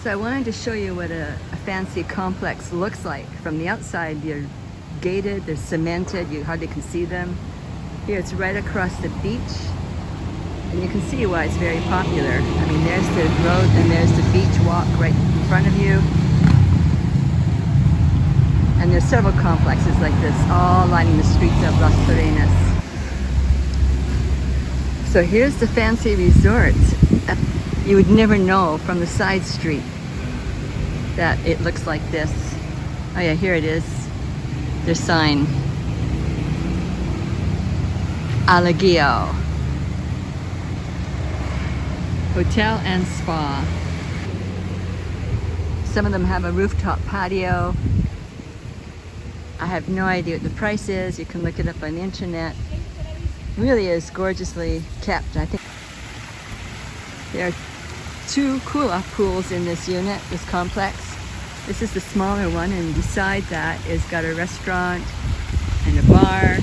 So I wanted to show you what a fancy complex looks like. From the outside, they're gated, they're cemented, you hardly can see them. Here it's right across the beach, and you can see why it's very popular. I mean, there's the road and there's the beach walk right in front of you. And there's several complexes like this, all lining the streets of Las Terrenas. So here's the fancy resort. You would never know from the side street that it looks like this. Oh yeah, here it is. Their sign. Aligio. Hotel and spa. Some of them have a rooftop patio. I have no idea what the price is. You can look it up on the internet. Really is gorgeously kept. I think there are 2 cool-off pools in this unit, this complex. This is the smaller one, and beside that is got a restaurant and a bar.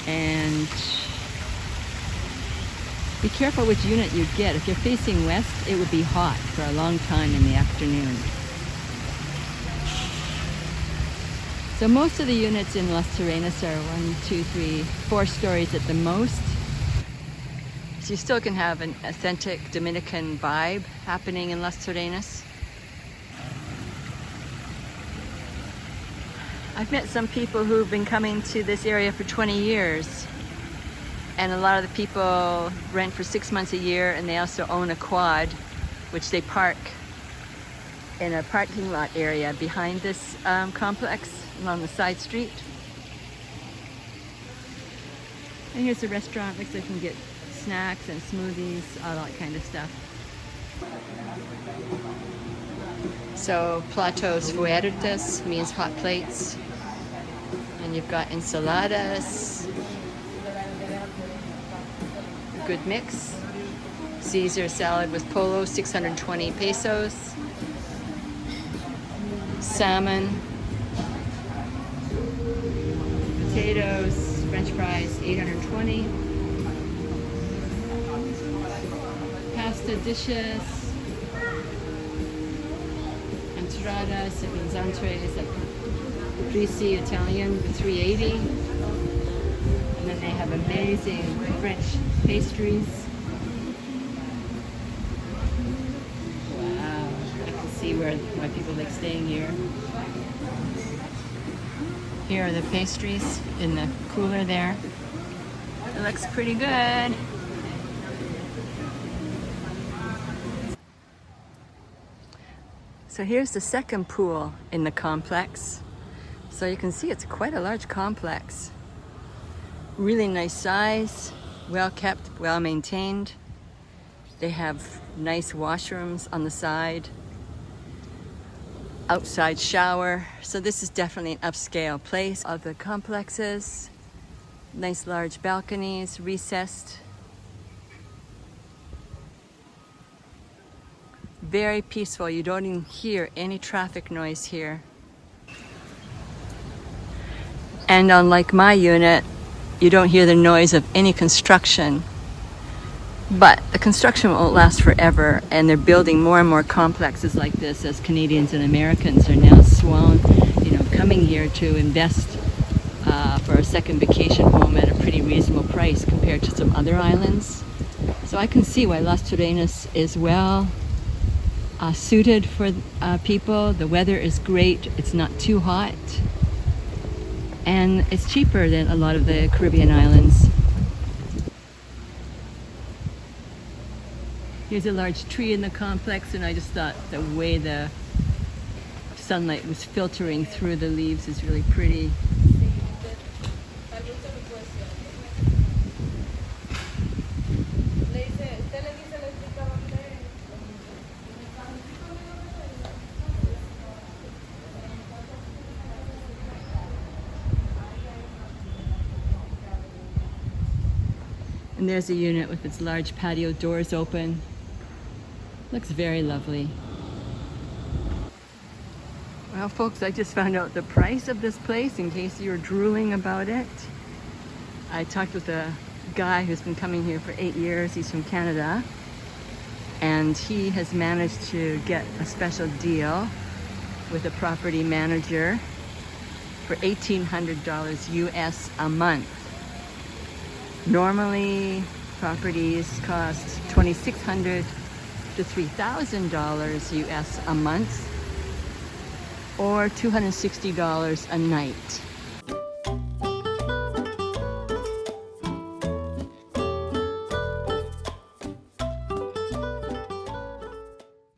And be careful which unit you get. If you're facing west, it would be hot for a long time in the afternoon. So most of the units in Las Terrenas are 1, 2, 3, 4 stories at the most. So you still can have an authentic Dominican vibe happening in Las Terrenas. I've met some people who've been coming to this area for 20 years. And a lot of the people rent for 6 months a year, and they also own a quad, which they park in a parking lot area behind this complex along the side street. And here's the restaurant. Looks like you can get snacks and smoothies, all that kind of stuff. So platos fuertes means hot plates. And you've got ensaladas. A good mix. Caesar salad with polo, 620 pesos. Salmon. Potatoes, French fries, 820. Pasta dishes. Entradas, it means entrees, like caprese Italian with 380. And then they have amazing French pastries. Wow, I can see why people like staying here. Here are the pastries in the cooler there. It looks pretty good. So here's the second pool in the complex. So you can see it's quite a large complex. Really nice size, well kept, well maintained. They have nice washrooms on the side. Outside shower. So this is definitely an upscale place. Of the complexes, nice large balconies, recessed. Very peaceful. You don't even hear any traffic noise here. And unlike my unit, you don't hear the noise of any construction. But the construction won't last forever, and they're building more and more complexes like this as Canadians and Americans are now coming here to invest for a second vacation home at a pretty reasonable price compared to some other islands. So I can see why Las Terrenas is well suited for people. The weather is great. It's not too hot. And it's cheaper than a lot of the Caribbean islands. Here's a large tree in the complex, and I just thought the way the sunlight was filtering through the leaves is really pretty. And there's a unit with its large patio doors open. Looks very lovely. Well, folks, I just found out the price of this place in case you're drooling about it. I talked with a guy who's been coming here for 8 years. He's from Canada. And he has managed to get a special deal with a property manager for $1,800 US a month. Normally, properties cost $2,600 to $3,000 US a month, or $260 a night.